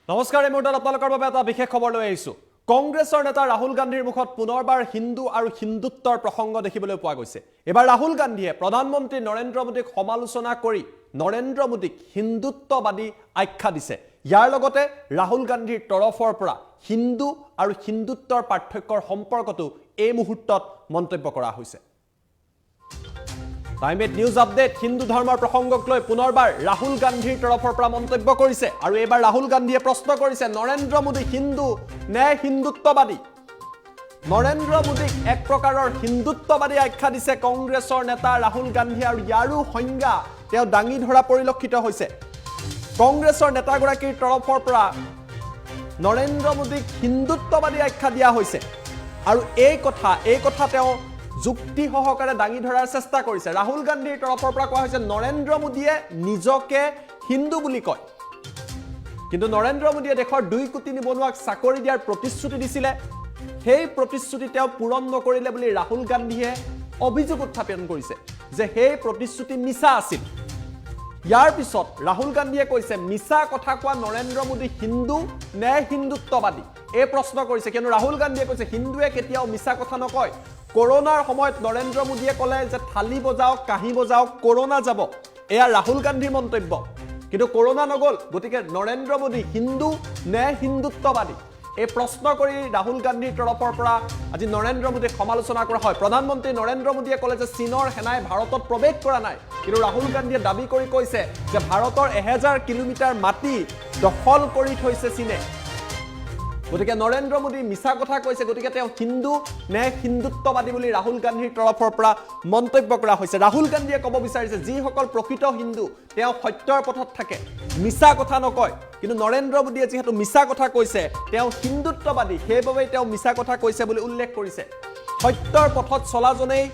নমস্কাৰ এই মুহূৰ্তত আপোনালোকৰ বাবে এটা বিশেষ খবৰ লৈ আহিছো। কংগ্ৰেছৰ নেতা ৰাহুল গান্ধীৰ মুখত পুনৰবাৰ হিন্দু আৰু হিন্দুত্বৰ প্ৰসংগ দেখিবলৈ পোৱা গৈছে। এবাৰ ৰাহুল গান্ধীয়ে প্ৰধানমন্ত্ৰী নৰেন্দ্ৰ মোদীক সমালোচনা কৰি নৰেন্দ্ৰ মোদীক হিন্দুত্ববাদী আখ্যা দিছে। ইয়াৰ লগতে ৰাহুল গান্ধীৰ তৰফৰ পৰা হিন্দু আৰু হিন্দুত্বৰ পাৰ্থক্যৰ সম্পৰ্কটো এই মুহূৰ্তত মন্তব্য কৰা হৈছে। টাইম 8 নিউজ আপডেট হিন্দু ধৰ্মৰ প্ৰসংগক লৈ পুনৰবাৰ ৰাহুল গান্ধীৰ তৰফৰ পৰা মন্তব্য কৰিছে আৰু এবাৰ ৰাহুল গান্ধীয়ে প্ৰশ্ন কৰিছে নৰেন্দ্ৰ মোদী হিন্দু নে হিন্দুত্ববাদী। নৰেন্দ্ৰ মোদীক এক প্ৰকাৰৰ হিন্দুত্ববাদী আখ্যা দিছে কংগ্ৰেছৰ নেতা ৰাহুল গান্ধী আৰু ইয়াৰো সংজ্ঞা তেওঁ দাঙি ধৰা পৰিলক্ষিত হৈছে। কংগ্ৰেছৰ নেতাগৰাকীৰ তৰফৰ পৰা নৰেন্দ্ৰ মোদীক হিন্দুত্ববাদী আখ্যা দিয়া হৈছে আৰু এই কথা তেওঁ যুক্তি সহকাৰে দাঙি ধৰাৰ চেষ্টা কৰিছে। ৰাহুল গান্ধীৰ তৰফৰ পৰা কোৱা হৈছে নৰেন্দ্ৰ মোদীয়ে নিজকে হিন্দু বুলি কয়, কিন্তু নৰেন্দ্ৰ মোদীয়ে দেশৰ 2 কোটি নিবনুৱাক চাকৰি দিয়াৰ প্ৰতিশ্ৰুতি দিছিলে, সেই প্ৰতিশ্ৰুতি তেওঁ পূৰণ নকৰিলে বুলি ৰাহুল গান্ধীয়ে অভিযোগ উত্থাপন কৰিছে যে সেই প্ৰতিশ্ৰুতি মিছা আছিল। ইয়াৰ পিছত ৰাহুল গান্ধীয়ে কৈছে মিছা কথা কোৱা নৰেন্দ্ৰ মোদী হিন্দু নে হিন্দুত্ববাদী এই প্ৰশ্ন কৰিছে, কিন্তু ৰাহুল গান্ধীয়ে কৈছে হিন্দুৱে কেতিয়াও মিছা কথা নকয়। কৰোনাৰ সময়ত নৰেন্দ্ৰ মোদীয়ে ক'লে যে থালি বজাওক কাঁহী বজাওক কৰোনা যাব, এয়া ৰাহুল গান্ধীৰ মন্তব্য, কিন্তু কৰোনা নগ'ল। গতিকে নৰেন্দ্ৰ মোদী হিন্দু নে হিন্দুত্ববাদী এই প্ৰশ্ন কৰি ৰাহুল গান্ধীৰ তৰফৰ পৰা আজি নৰেন্দ্ৰ মোদীক সমালোচনা কৰা হয়। প্ৰধানমন্ত্ৰী নৰেন্দ্ৰ মোদীয়ে ক'লে যে চীনৰ সেনাই ভাৰতত প্ৰৱেশ কৰা নাই, কিন্তু ৰাহুল গান্ধীয়ে দাবী কৰি কৈছে যে ভাৰতৰ 1000 কিলোমিটাৰ মাটি দখল কৰি থৈছে চীনে। গতিকে নৰেন্দ্ৰ মোদী মিছা কথা কৈছে, গতিকে তেওঁ হিন্দু নে হিন্দুত্ববাদী বুলি ৰাহুল গান্ধীৰ তৰফৰ পৰা মন্তব্য কৰা হৈছে। ৰাহুল গান্ধীয়ে ক'ব বিচাৰিছে যিসকল প্ৰকৃত হিন্দু তেওঁ সত্যৰ পথত থাকে, মিছা কথা নকয়, কিন্তু নৰেন্দ্ৰ মোদীয়ে যিহেতু মিছা কথা কৈছে তেওঁ হিন্দুত্ববাদী, সেইবাবে তেওঁ মিছা কথা কৈছে বুলি উল্লেখ কৰিছে। সত্যৰ পথত চলাজনেই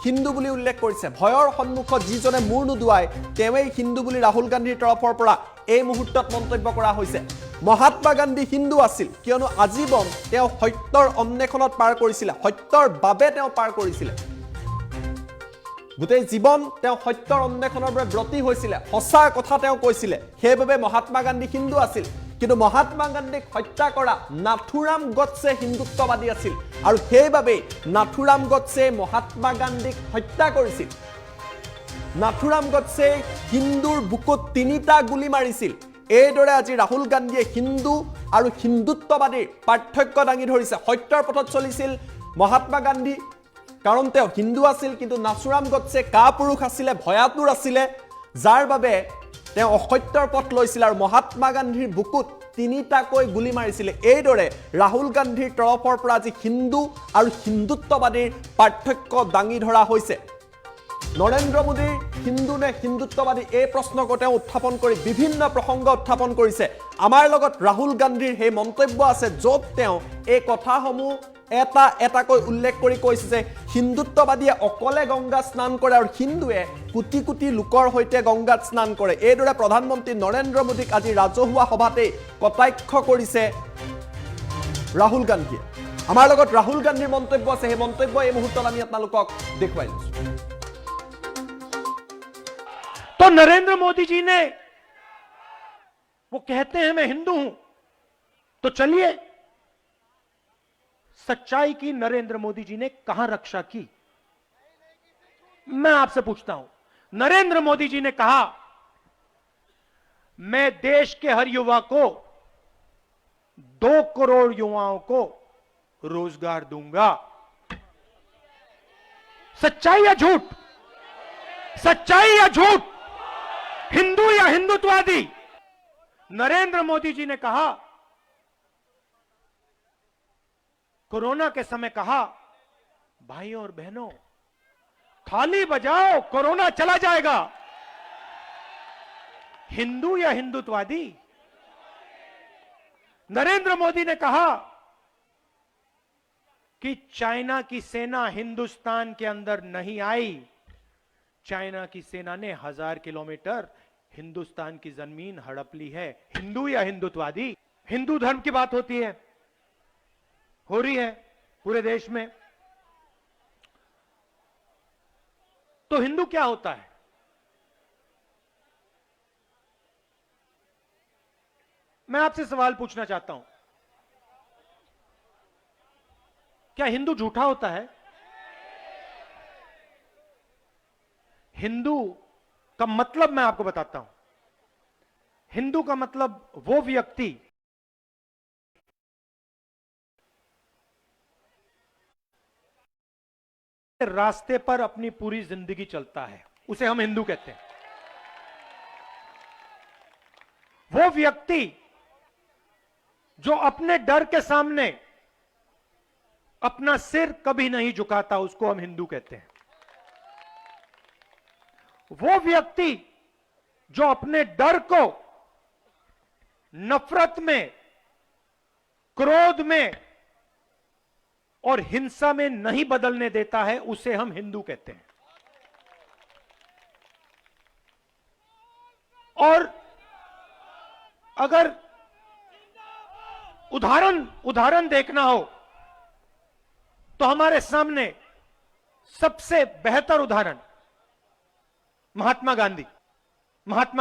হিন্দু বুলি উল্লেখ কৰিছে। ভয়ৰ সন্মুখত যিজনে মূৰ নুদুৱায় তেওঁই হিন্দু বুলি ৰাহুল গান্ধীৰ তৰফৰ পৰা এই মুহূৰ্তত মন্তব্য কৰা হৈছে। মহাত্মা গান্ধী হিন্দু আছিল কিয়নো আজীৱন তেওঁ সত্যৰ অন্বেষণত পাৰ কৰিছিলে, সত্যৰ বাবে তেওঁ পাৰ কৰিছিলে, গোটেই জীৱন তেওঁ সত্যৰ অন্বেষণৰ বাবে ব্ৰতী হৈছিলে, সঁচা কথা তেওঁ কৈছিলে, সেইবাবে মহাত্মা গান্ধী হিন্দু আছিল। কিন্তু মহাত্মা গান্ধীক হত্যা কৰা নাথুৰাম গডছে হিন্দুত্ববাদী আছিল আৰু সেইবাবে নাথুৰাম গডছে মহাত্মা গান্ধীক হত্যা কৰিছিল। নাথুৰাম গডছে হিন্দুৰ বুকুত 3টা গুলি মাৰিছিল। এইদৰে আজি ৰাহুল গান্ধীয়ে হিন্দু আৰু হিন্দুত্ববাদীৰ পাৰ্থক্য দাঙি ধৰিছে। সত্যৰ পথত চলিছিল মহাত্মা গান্ধী কাৰণ তেওঁ হিন্দু আছিল, কিন্তু নাথুৰাম গডছে কাপুৰুষ আছিলে, ভয়াতুৰ আছিলে, যাৰ বাবে তেওঁ অসত্যৰ পথ লৈছিল আৰু মহাত্মা গান্ধীৰ বুকুত 3টাকৈ গুলি মাৰিছিলে। এইদৰে ৰাহুল গান্ধীৰ তৰফৰ পৰা আজি হিন্দু আৰু হিন্দুত্ববাদীৰ পাৰ্থক্য দাঙি ধৰা হৈছে। নৰেন্দ্ৰ মোদীৰ হিন্দু নে হিন্দুত্ববাদী এই প্ৰশ্নক তেওঁ উত্থাপন কৰি বিভিন্ন প্ৰসংগ উত্থাপন কৰিছে। আমাৰ লগত ৰাহুল গান্ধীৰ সেই মন্তব্য আছে য'ত তেওঁ এই কথাসমূহ এটাকৈ উল্লেখ কৰি কৈছে যে হিন্দুত্ববাদীয়ে অকলে গংগা স্নান কৰে আৰু হিন্দুৱে কোটি কোটি লোকৰ সৈতে গংগাত স্নান কৰে। এইদৰে প্ৰধানমন্ত্ৰী নৰেন্দ্ৰ মোদীক আজি ৰাজহুৱা সভাতেই কটাক্ষ কৰিছে ৰাহুল গান্ধীয়ে। আমাৰ লগত ৰাহুল গান্ধীৰ মন্তব্য আছে, সেই মন্তব্য এই মুহূৰ্তত আমি আপোনালোকক দেখুৱাই লৈছো। तो नरेंद्र मोदी जी ने वो कहते हैं मैं हिंदू हूं, तो चलिए सच्चाई की नरेंद्र मोदी जी ने कहां रक्षा की, मैं आपसे पूछता हूं। नरेंद्र मोदी जी ने कहा मैं देश के हर युवा को 2 करोड़ युवाओं को रोजगार दूंगा। सच्चाई या झूठ? सच्चाई या झूठ? हिंदू या हिंदुत्ववादी? नरेंद्र मोदी जी ने कहा, कोरोना के समय कहा भाइयों और बहनों थाली बजाओ कोरोना चला जाएगा। हिंदू या हिंदुत्ववादी? नरेंद्र मोदी ने कहा कि चाइना की सेना हिंदुस्तान के अंदर नहीं आई, चाइना की सेना ने 1000 किलोमीटर हिंदुस्तान की जमीन हड़प ली है। हिंदू या हिंदुत्ववादी? हिंदू धर्म की बात होती है, हो रही है पूरे देश में, तो हिंदू क्या होता है? मैं आपसे सवाल पूछना चाहता हूं, क्या हिंदू झूठा होता है? हिंदू का मतलब मैं आपको बताता हूं। हिंदू का मतलब वो व्यक्ति रास्ते पर अपनी पूरी जिंदगी चलता है, उसे हम हिंदू कहते हैं। वो व्यक्ति जो अपने डर के सामने अपना सिर कभी नहीं झुकाता, उसको हम हिंदू कहते हैं। वो व्यक्ति जो अपने डर को नफरत में, क्रोध में और हिंसा में नहीं बदलने देता है, उसे हम हिंदू कहते हैं। और अगर उदाहरण देखना हो तो हमारे सामने सबसे बेहतर उदाहरण महात्मा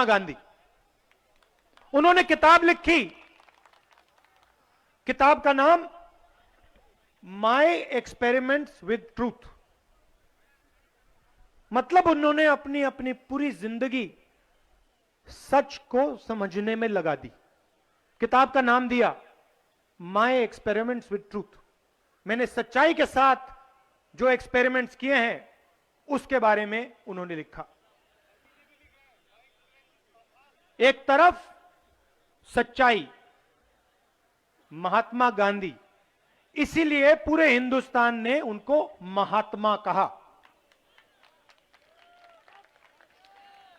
गांधी। उन्होंने किताब लिखी, किताब का नाम माय एक्सपेरिमेंट्स विद ट्रूथ। मतलब उन्होंने अपनी अपनी पूरी जिंदगी सच को समझने में लगा दी। किताब का नाम दिया माय एक्सपेरिमेंट्स विद ट्रूथ। मैंने सच्चाई के साथ जो एक्सपेरिमेंट्स किए हैं उसके बारे में उन्होंने लिखा। एक तरफ सच्चाई, महात्मा गांधी, इसीलिए पूरे हिंदुस्तान ने उनको महात्मा कहा।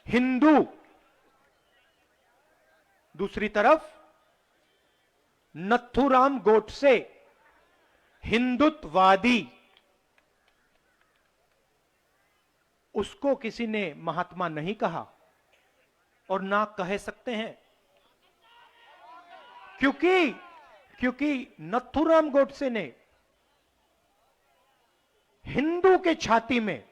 हिंदू, दूसरी तरफ नथुराम गोडसे, हिंदुत्ववादी, उसको किसी ने महात्मा नहीं कहा और ना कह सकते हैं, क्योंकि नथुराम गोडसे ने हिंदू की छाती में,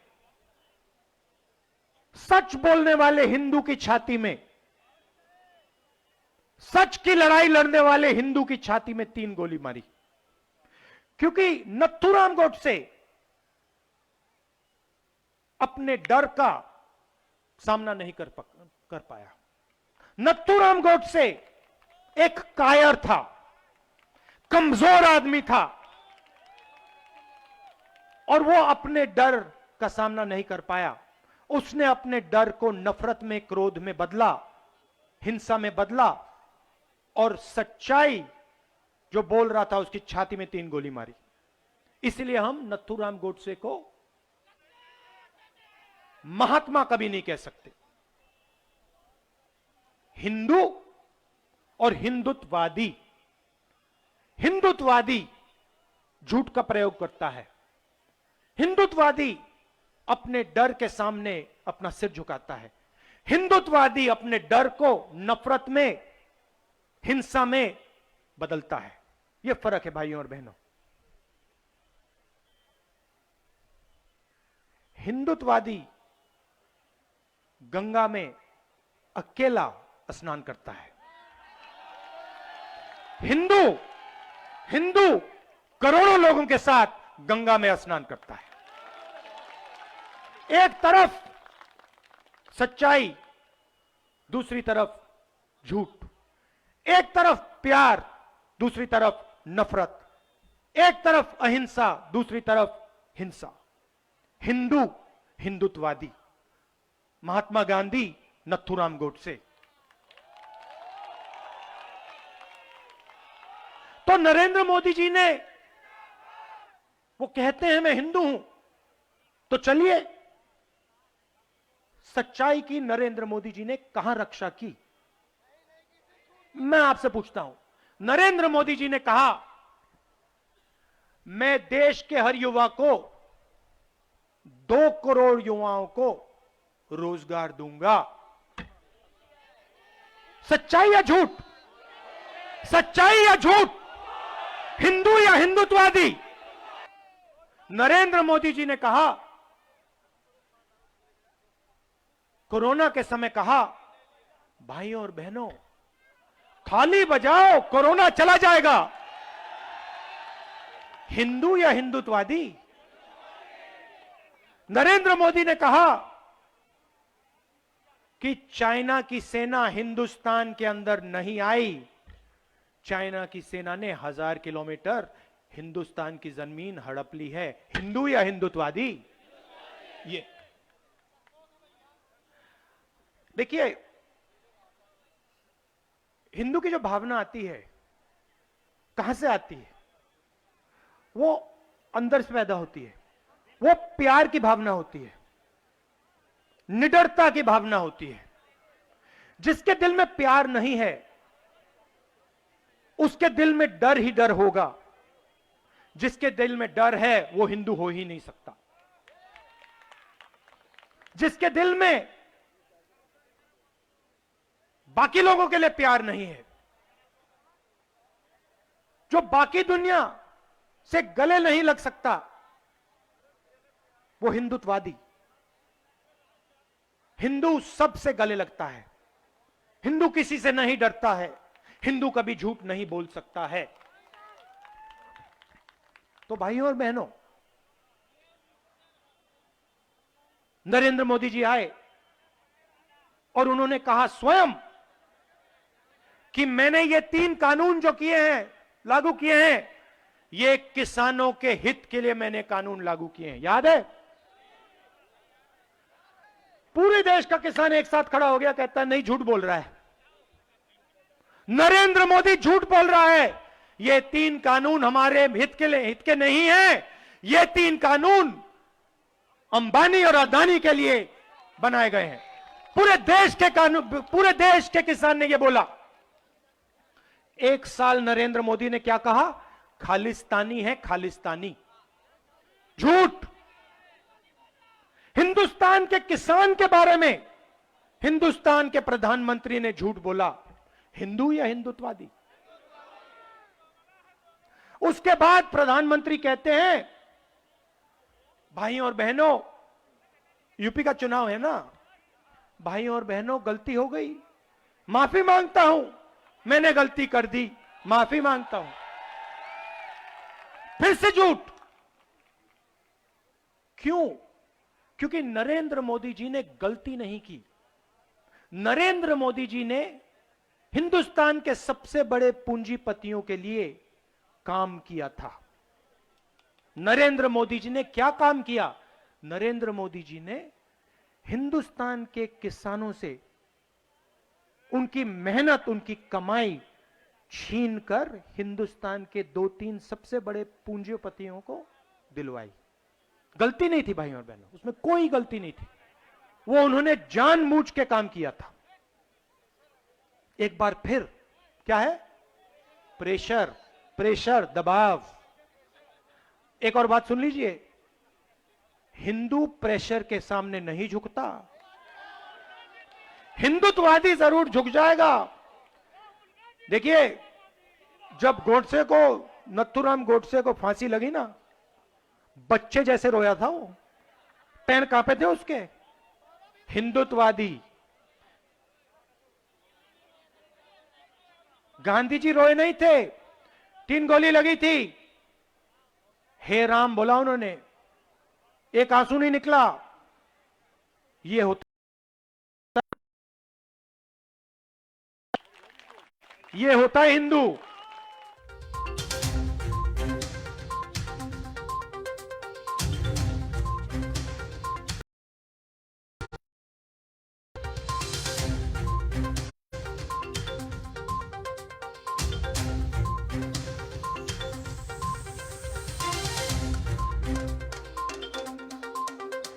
सच बोलने वाले हिंदू की छाती में, सच की लड़ाई लड़ने वाले हिंदू की छाती में 3 गोली मारी। क्योंकि नथुराम गोडसे अपने डर का सामना नहीं कर पाया। नथुराम गोडसे एक कायर था, कमजोर आदमी था और वो अपने डर का सामना नहीं कर पाया। उसने अपने डर को नफरत में, क्रोध में बदला, हिंसा में बदला और सच्चाई जो बोल रहा था उसकी छाती में 3 गोली मारी। इसलिए हम नथुराम गोडसे को महात्मा कभी नहीं कह सकते। हिंदू और हिंदुत्ववादी झूठ का प्रयोग करता है। हिंदुत्ववादी अपने डर के सामने अपना सिर झुकाता है। हिंदुत्ववादी अपने डर को नफरत में, हिंसा में बदलता है। यह फर्क है भाइयों और बहनों। हिंदुत्ववादी गंगा में अकेला स्नान करता है। हिंदू करोड़ों लोगों के साथ गंगा में स्नान करता है। एक तरफ सच्चाई, दूसरी तरफ झूठ। एक तरफ प्यार, दूसरी तरफ नफरत। एक तरफ अहिंसा, दूसरी तरफ हिंसा। हिंदू, हिंदुत्ववादी। महात्मा गांधी, नथुराम गोडसे। तो नरेंद्र मोदी जी ने, वो कहते हैं मैं हिंदू हूं, तो चलिए सच्चाई की नरेंद्र मोदी जी ने कहां रक्षा की? मैं आपसे पूछता हूं। नरेंद्र मोदी जी ने कहा मैं देश के हर युवा को, 2 करोड़ युवाओं को रोजगार दूंगा। सच्चाई या झूठ? सच्चाई या झूठ? हिंदू या हिंदुत्ववादी? नरेंद्र मोदी जी ने कहा, कोरोना के समय कहा, भाइयों और बहनों थाली बजाओ, कोरोना चला जाएगा। हिंदू या हिंदुत्ववादी? नरेंद्र मोदी ने कहा कि चाइना की सेना हिंदुस्तान के अंदर नहीं आई। चाइना की सेना ने 1000 किलोमीटर हिंदुस्तान की जमीन हड़प ली है। हिंदू या हिंदुत्ववादी? ये देखिए, हिंदू की जो भावना आती है, कहां से आती है? वो अंदर से पैदा होती है। वो प्यार की भावना होती है, निडरता की भावना होती है। जिसके दिल में प्यार नहीं है, उसके दिल में डर ही डर होगा। जिसके दिल में डर है, वो हिंदू हो ही नहीं सकता। जिसके दिल में बाकी लोगों के लिए प्यार नहीं है, जो बाकी दुनिया से गले नहीं लग सकता, वो हिंदुत्ववादी। हिंदू सबसे गले लगता है। हिंदू किसी से नहीं डरता है। हिंदू कभी झूठ नहीं बोल सकता है। तो भाइयों और बहनों, नरेंद्र मोदी जी आए और उन्होंने कहा स्वयं कि मैंने ये 3 कानून जो किए हैं, लागू किए हैं, ये किसानों के हित के लिए मैंने कानून लागू किए हैं। याद है? पूरे देश का किसान एक साथ खड़ा हो गया, कहता है नहीं, झूठ बोल रहा है, नरेंद्र मोदी झूठ बोल रहा है। ये 3 कानून हमारे हित के नहीं है। ये 3 कानून अंबानी और अदानी के लिए बनाए गए हैं। पूरे देश के कानून, पूरे देश के किसान ने यह बोला। एक साल नरेंद्र मोदी ने क्या कहा? खालिस्तानी है, खालिस्तानी। झूठ। हिंदुस्तान के किसान के बारे में हिंदुस्तान के प्रधानमंत्री ने झूठ बोला। हिंदू या हिंदुत्ववादी? उसके बाद प्रधानमंत्री कहते हैं, भाइयों और बहनों, यूपी का चुनाव है ना, भाइयों और बहनों, गलती हो गई, माफी मांगता हूं, मैंने गलती कर दी, माफी मांगता हूं। फिर से झूठ। क्यों? क्योंकि नरेंद्र मोदी जी ने गलती नहीं की। नरेंद्र मोदी जी ने हिंदुस्तान के सबसे बड़े पूंजीपतियों के लिए काम किया था। नरेंद्र मोदी जी ने क्या काम किया? नरेंद्र मोदी जी ने हिंदुस्तान के किसानों से उनकी मेहनत, उनकी कमाई छीनकर हिंदुस्तान के 2-3 सबसे बड़े पूंजीपतियों को दिलवाई। गलती नहीं थी भाइयों और बहनों, उसमें कोई गलती नहीं थी। वो उन्होंने जानबूझ के काम किया था। एक बार फिर क्या है? प्रेशर, प्रेशर, दबाव। एक और बात सुन लीजिए, हिंदू प्रेशर के सामने नहीं झुकता। हिंदुत्ववादी जरूर झुक जाएगा। देखिए, जब गोडसे को, नथुराम गोडसे को फांसी लगी ना, बच्चे जैसे रोया था वो, पैर कांपे थे उसके। हिंदुत्ववादी गांधी जी रोए नहीं थे, 3 गोली लगी थी, हे राम बोला उन्होंने, एक आंसू नहीं निकला। ये होता है हिंदू।